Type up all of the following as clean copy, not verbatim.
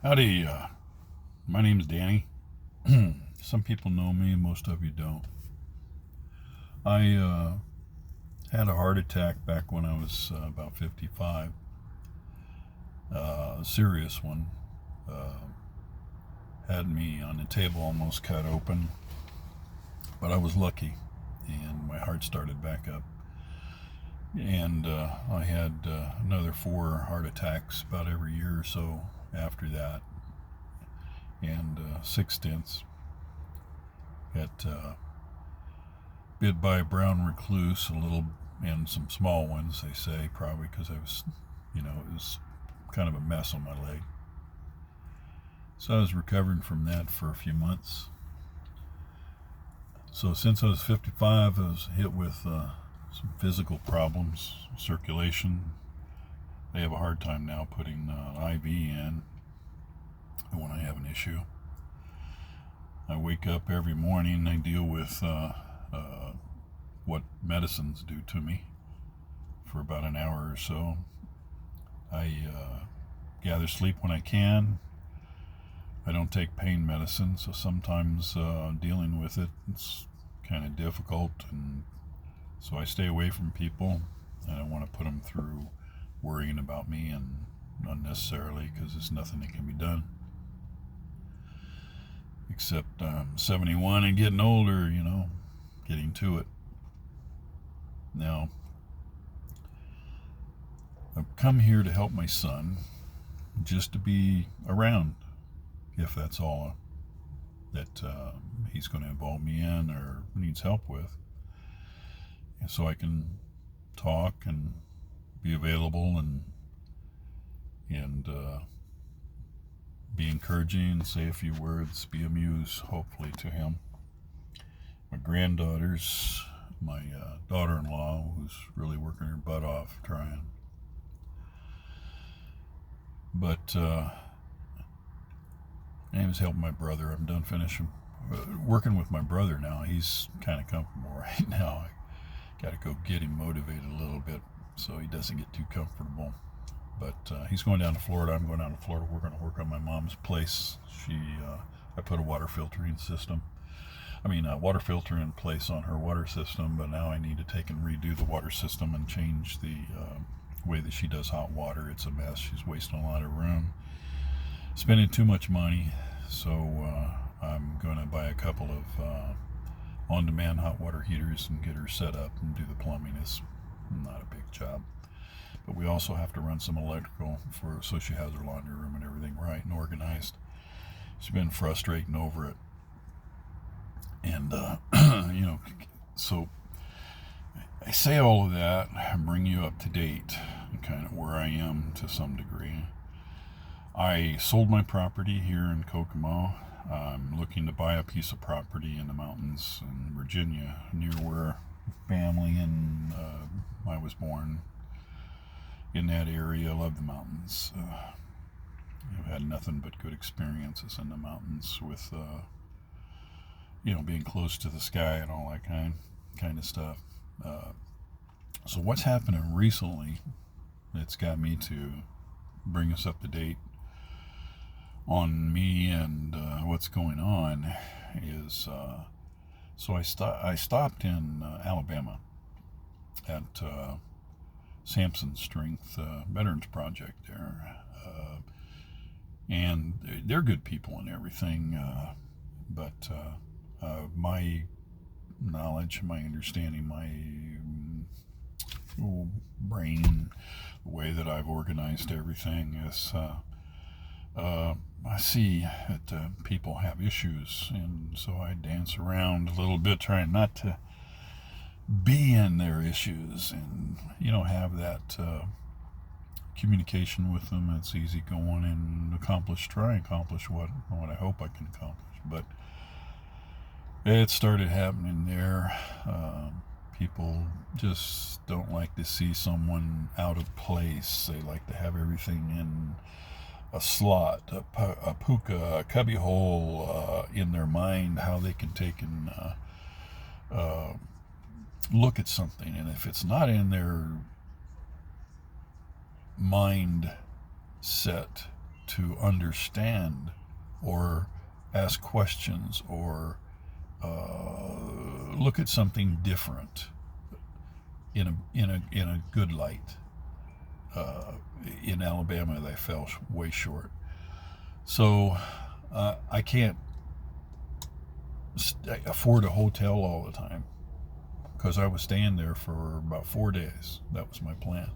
Howdy, my name's Danny. Some people know me, most of you don't. I had a heart attack back when I was about 55, a serious one. Uh, had me on the table almost cut open, but I was lucky and my heart started back up. And I had another 4 heart attacks about every year or so after that, and 6 stents. Got bit by a brown recluse, a little, and some small ones, they say, probably because it was kind of a mess on my leg. So I was recovering from that for a few months. So since I was 55, I was hit with some physical problems, circulation. They have a hard time now putting an IV in when I have an issue. I wake up every morning, I deal with what medicines do to me for about an hour or so. I gather sleep when I can. I don't take pain medicine, so sometimes dealing with it's kind of difficult, and so I stay away from people. I don't want to put them through worrying about me and unnecessarily, because there's nothing that can be done. Except I'm 71 and getting older, getting to it. Now, I've come here to help my son, just to be around, if that's all that he's going to involve me in or needs help with. And so I can talk and be available and be encouraging, say a few words, be amused, hopefully, to him. My granddaughters, my daughter-in-law, who's really working her butt off trying. But I was helping my brother. I'm done finishing working with my brother now. He's kind of comfortable right now. I got to go get him motivated a little bit so he doesn't get too comfortable. But he's going down to Florida. I'm going down to Florida. We're going to work on my mom's place. I put a water filtering system. Water filter in place on her water system, but now I need to take and redo the water system and change the way that she does hot water. It's a mess. She's wasting a lot of room, spending too much money. So I'm going to buy a couple of on-demand hot water heaters and get her set up and do the plumbing. It's not a big job. But we also have to run some electrical so she has her laundry room and everything right and organized. She's been frustrating over it. And, so I say all of that and bring you up to date and kind of where I am to some degree. I sold my property here in Kokomo. I'm looking to buy a piece of property in the mountains in Virginia, near where family and I was born. In that area, I love the mountains. I've had nothing but good experiences in the mountains with, being close to the sky and all that kind of stuff. So what's happening recently that's got me to bring us up to date on me and what's going on is so I stopped in Alabama at Samson Strength Veterans Project there, and they're good people and everything, but my knowledge, my understanding, my brain, the way that I've organized everything is I see that people have issues, and so I dance around a little bit trying not to be in their issues and have that communication with them. It's easy going and try and accomplish what I hope I can accomplish. But it started happening there. People just don't like to see someone out of place. They like to have everything in a slot, a puka, a cubby hole in their mind, how they can take and look at something. And if it's not in their mind set to to understand or ask questions or look at something different in a good light. In Alabama, they fell way short. So I can't afford a hotel all the time, because I was staying there for about 4 days. That was my plan,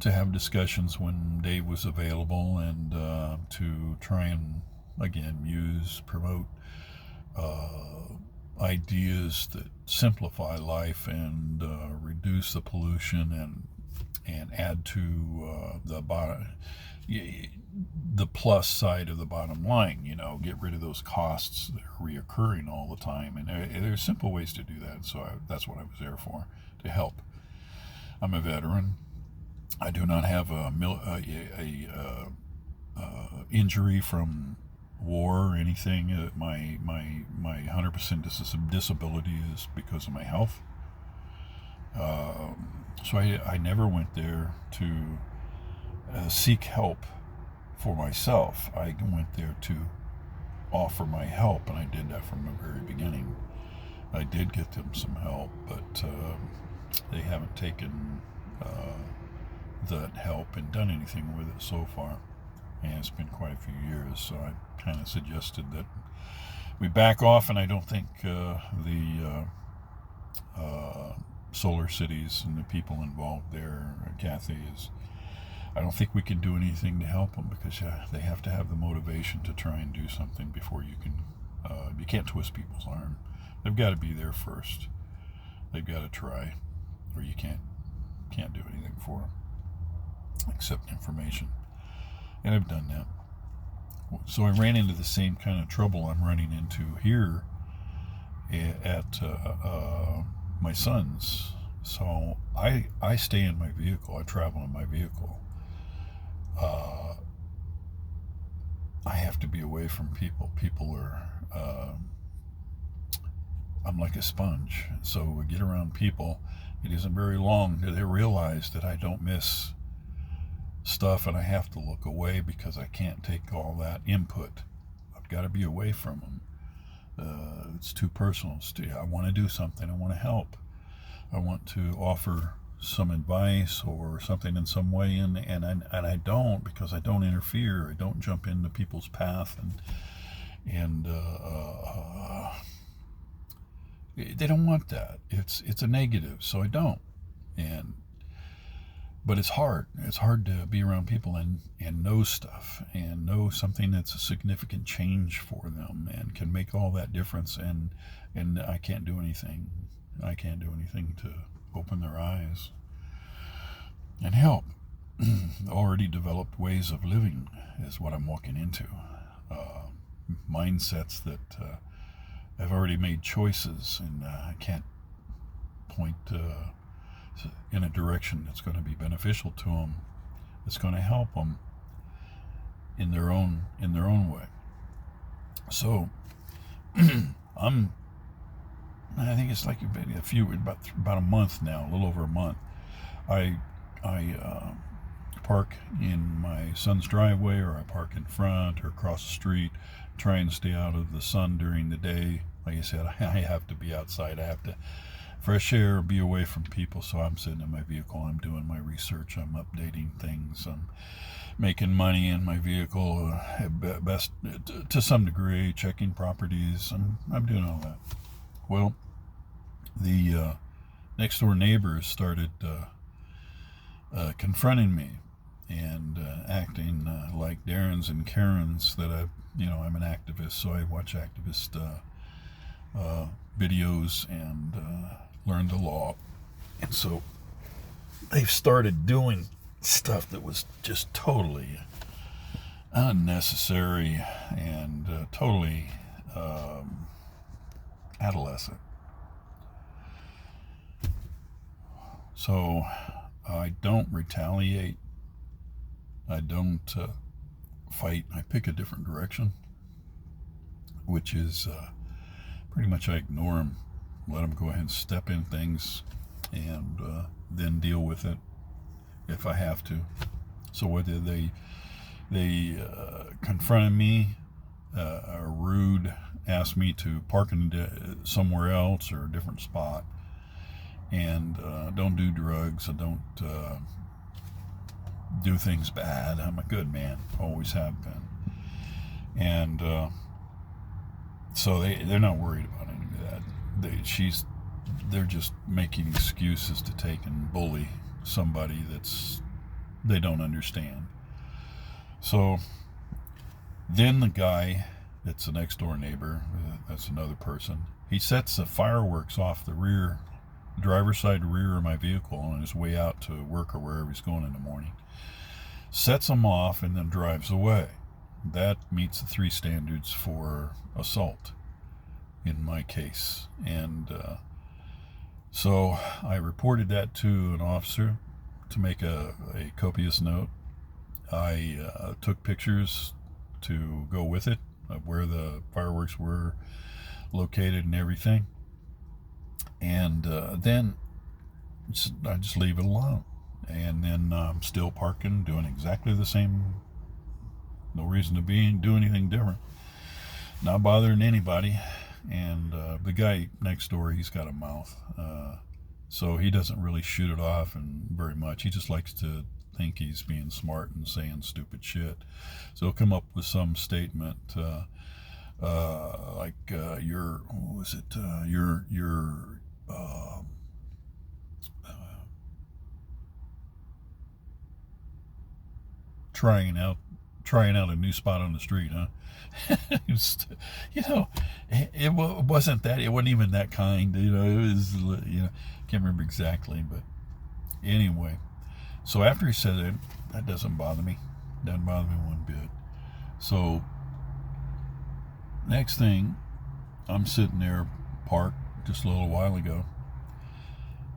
to have discussions when Dave was available, and to try and, again, promote ideas that simplify life and reduce the pollution and add to the plus side of the bottom line. Get rid of those costs that are reoccurring all the time. And there's simple ways to do that. So that's what I was there for, to help. I'm a veteran. I do not have a injury from war or anything. My 100% disability is because of my health. So I never went there to seek help for myself. I went there to offer my help, and I did that from the very beginning. I did get them some help, but they haven't taken that help and done anything with it so far. And it's been quite a few years, so I kind of suggested that we back off, and I don't think the Solar Cities and the people involved there, Kathy, I don't think we can do anything to help them, because they have to have the motivation to try and do something before you can. You can't twist people's arm. They've got to be there first. They've got to try, or you can't do anything for them except information. And I've done that. So I ran into the same kind of trouble I'm running into here at my son's. So I stay in my vehicle. I travel in my vehicle. I have to be away from people. People are, I'm like a sponge. So we get around people. It isn't very long till they realize that I don't miss stuff, and I have to look away because I can't take all that input. I've got to be away from them. It's too personal. I want to do something. I want to help. I want to offer some advice or something in some way, and I don't, because I don't interfere. I don't jump into people's path, and they don't want that. It's a negative, so I don't. But it's hard. It's hard to be around people and know stuff, and know something that's a significant change for them and can make all that difference. And I can't do anything. I can't do anything to open their eyes and help. Already developed ways of living is what I'm walking into. Mindsets that have already made choices, and I can't point in a direction that's going to be beneficial to them, that's going to help them in their own way. So I think it's like about a month now, a little over a month. I park in my son's driveway, or I park in front or across the street, try and stay out of the sun during the day. Like I said, I have to be outside. I have to fresh air, be away from people. So I'm sitting in my vehicle, I'm doing my research, I'm updating things, I'm making money in my vehicle, best to some degree, checking properties. I'm doing all that. Well, the next door neighbors started confronting me and acting like Darrens and Karens that I'm an activist, so I watch activist videos and learn the law. And so they've started doing stuff that was just totally unnecessary and totally adolescent. So I don't retaliate. I don't fight. I pick a different direction, which is pretty much I ignore them, let them go ahead and step in things, and then deal with it if I have to. So whether they They confronted me, rude, asked me to park somewhere else or a different spot, and don't do drugs. I don't do things bad. I'm a good man, always have been. And so they're not worried about any of that. They're just making excuses to take and bully somebody they don't understand. So then the guy that's the next door neighbor, that's another person, he sets the fireworks off the driver's side rear of my vehicle on his way out to work or wherever he's going in the morning. Sets them off and then drives away. That meets the 3 standards for assault in my case. And so I reported that to an officer to make a copious note. I took pictures to go with it of where the fireworks were located and everything. And then I just leave it alone. And then I'm still parking, doing exactly the same. No reason to do anything different. Not bothering anybody. And the guy next door, he's got a mouth. So he doesn't really shoot it off and very much. He just likes to think he's being smart and saying stupid shit. So he'll come up with some statement like you're trying out a new spot on the street, huh? It wasn't that. It wasn't even that kind. It was, can't remember exactly, but anyway. So after he said it, that doesn't bother me. Doesn't bother me one bit. So next thing, I'm sitting there parked just a little while ago,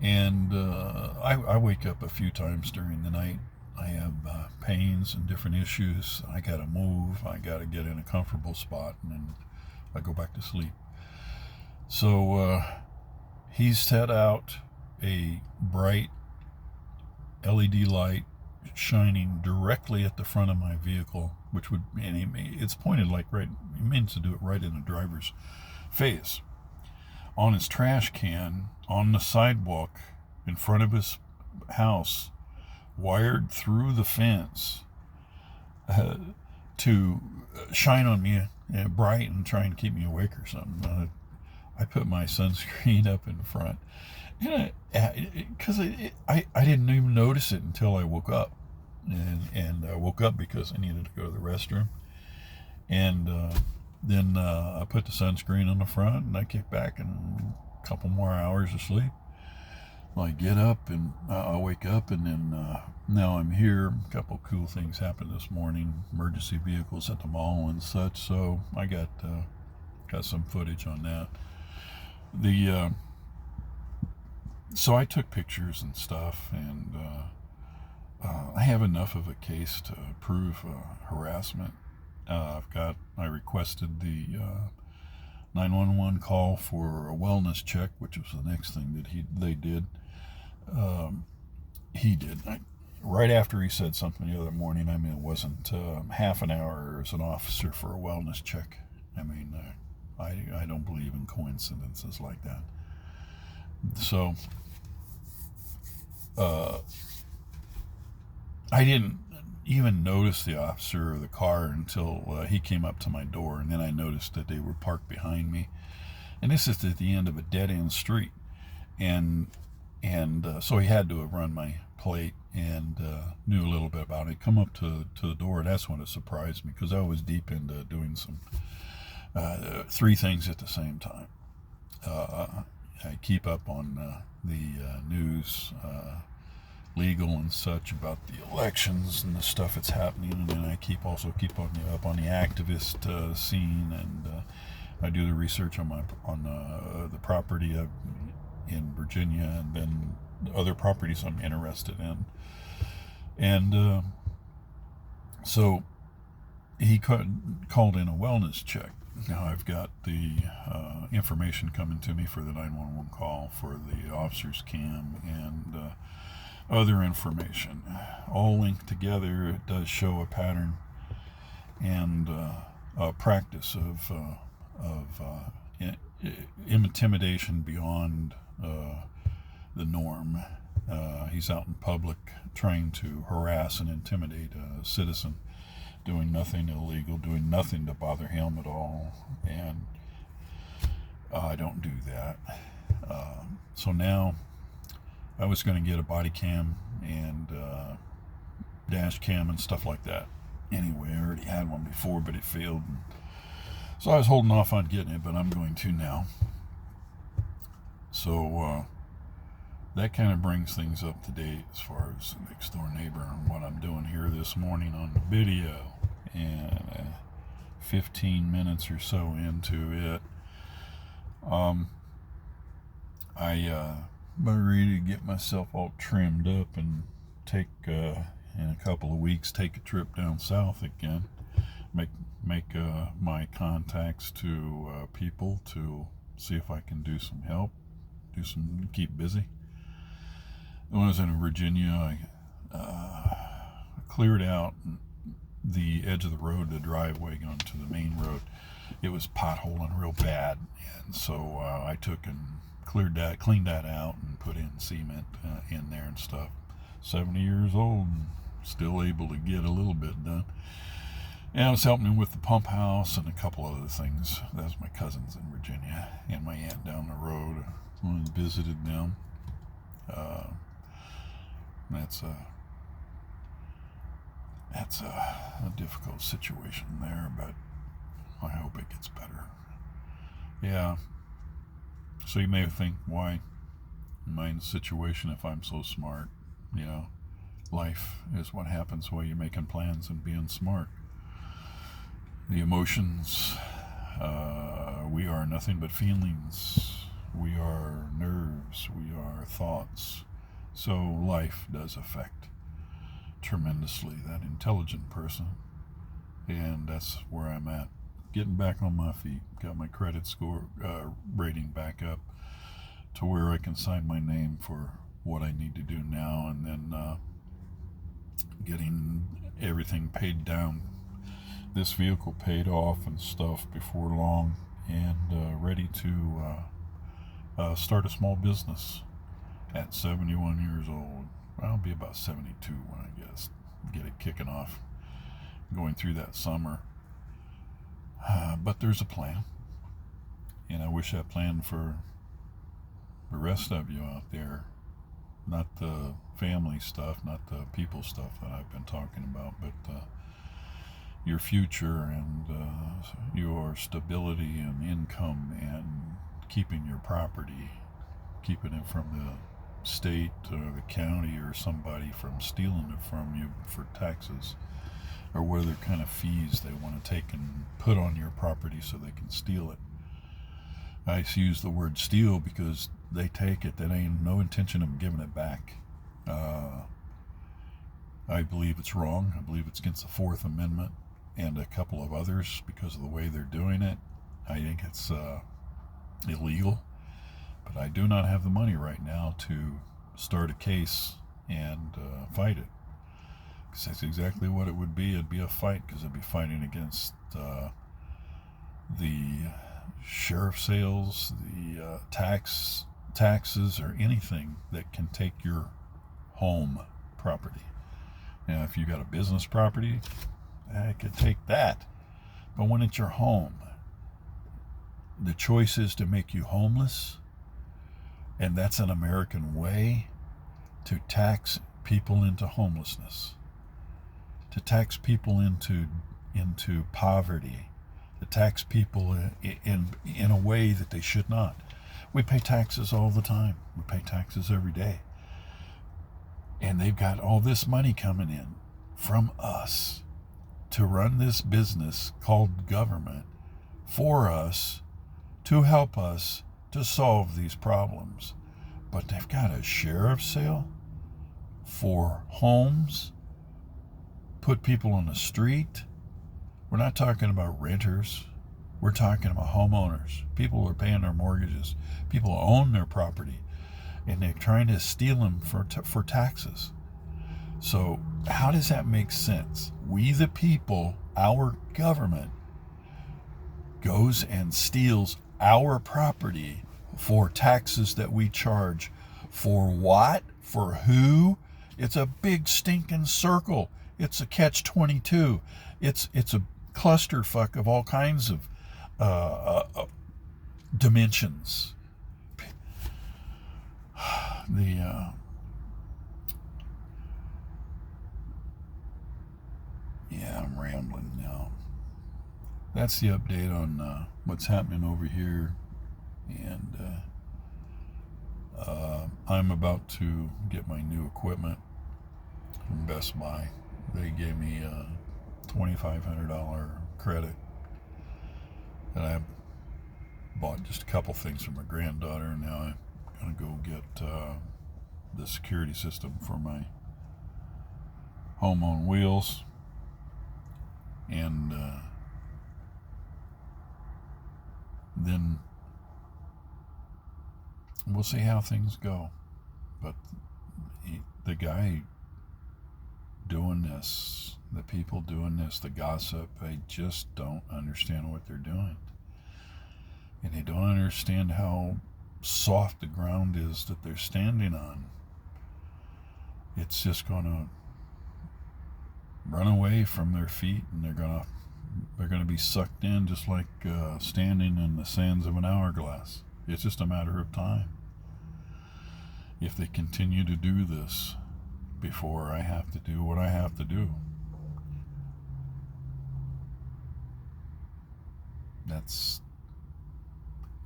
and I wake up a few times during the night. I have pains and different issues. I got to move. I got to get in a comfortable spot, and then I go back to sleep. So he's set out a bright LED light shining directly at the front of my vehicle, it's pointed like right. He means to do it right in the driver's face. On his trash can, on the sidewalk in front of his house, wired through the fence to shine on me bright and try and keep me awake or something. I put my sunscreen up in front, because I didn't even notice it until I woke up, and I woke up because I needed to go to the restroom, and then I put the sunscreen on the front, and I kick back, and a couple more hours of sleep. I get up and I wake up, and then now I'm here. A couple cool things happened this morning. Emergency vehicles at the mall and such. So I got some footage on that. So I took pictures and stuff, and I have enough of a case to prove harassment. I requested the 911 call for a wellness check, which was the next thing that they did. He did. Right after he said something the other morning, it wasn't half an hour as an officer for a wellness check. I don't believe in coincidences like that. So I didn't even notice the officer or the car until he came up to my door, and then I noticed that they were parked behind me. And this is at the end of a dead-end street, and so he had to have run my plate and knew a little bit about it. Come up to the door, and that's when it surprised me, because I was deep into doing some 3 things at the same time. I keep up on the news, legal and such, about the elections and the stuff that's happening, and then I also keep up on the activist scene, and I do the research on the property in Virginia, and then other properties I'm interested in. And so he called in a wellness check. Now I've got the information coming to me for the 911 call, for the officer's cam, and other information, all linked together. It does show a pattern and a practice of intimidation beyond the norm. He's out in public trying to harass and intimidate a citizen, doing nothing illegal, doing nothing to bother him at all, and I don't do that. So now I was going to get a body cam and dash cam and stuff like that. Anyway, I already had one before, but it failed. So I was holding off on getting it, but I'm going to now. So that kind of brings things up to date as far as the next door neighbor and what I'm doing here this morning on the video. And 15 minutes or so into it, I'm ready to get myself all trimmed up and take in a couple of weeks take a trip down south again, make my contacts to people to see if I can do some help, keep busy. When I was in Virginia, I cleared out the edge of the road, the driveway going to the main road. It was potholing real bad, and so I took and cleaned that out and put in cement in there and stuff. 70 years old and still able to get a little bit done. And I was helping him with the pump house and a couple other things. That was my cousins in Virginia and my aunt down the road. I visited them. That's a difficult situation there, but I hope it gets better. Yeah. So you may think, why am I in a situation if I'm so smart? You know, life is what happens while you're making plans and being smart. The emotions, we are nothing but feelings. We are nerves. We are thoughts. So life does affect tremendously that intelligent person. And that's where I'm at. Getting back on my feet. Got my credit score rating back up to where I can sign my name for what I need to do now, and then getting everything paid down, this vehicle paid off and stuff before long, and ready to start a small business at 71 years old. I'll be about 72 when I get it kicking off, going through that summer. But there's a plan, and I wish that plan for the rest of you out there, not the family stuff, not the people stuff that I've been talking about, but your future and your stability and income and keeping your property, keeping it from the state or the county or somebody from stealing it from you for taxes, or what other kind of fees they want to take and put on your property so they can steal it. I use the word steal because they take it. That ain't no intention of giving it back. I believe it's wrong. I believe it's against the Fourth Amendment and a couple of others because of the way they're doing it. I think it's illegal. But I do not have the money right now to start a case and fight it. Because that's exactly what it would be. It'd be a fight, because I'd be fighting against the sheriff sales, the taxes, or anything that can take your home property. Now, if you got a business property, I could take that. But when it's your home, the choice is to make you homeless, and that's an American way to tax people into homelessness, to tax people into poverty, to tax people in a way that they should not. We pay taxes all the time. We pay taxes every day. And they've got all this money coming in from us to run this business called government for us, to help us to solve these problems. But they've got a sheriff's sale for homes, put people on the street. We're not talking about renters. We're talking about homeowners. People who are paying their mortgages. People who own their property. And they're trying to steal them for taxes. So how does that make sense? We the people our government goes and steals our property for taxes that we charge. For what? For who? It's a big stinking circle. It's a catch-22. It's a clusterfuck of all kinds of dimensions. Yeah, I'm rambling now. That's the update on what's happening over here, and I'm about to get my new equipment from Best Buy. They gave me a $2,500 credit, and I bought just a couple things for my granddaughter, and now I'm going to go get the security system for my home on wheels, and then we'll see how things go. But the guy doing this, the people doing this, the gossip, they just don't understand what they're doing. And they don't understand how soft the ground is that they're standing on. It's just going to run away from their feet, and they're going to be sucked in, just like standing in the sands of an hourglass. It's just a matter of time if they continue to do this before I have to do what I have to do. That's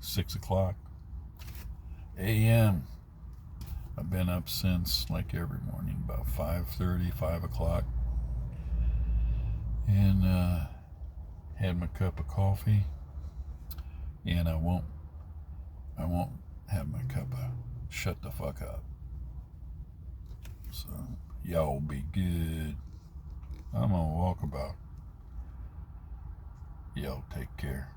6:00 a.m. I've been up since, like, every morning, about 5:30, 5 o'clock, and had my cup of coffee, and I won't have my cup of shut the fuck up. So y'all be good. I'm gonna walk about. Y'all take care.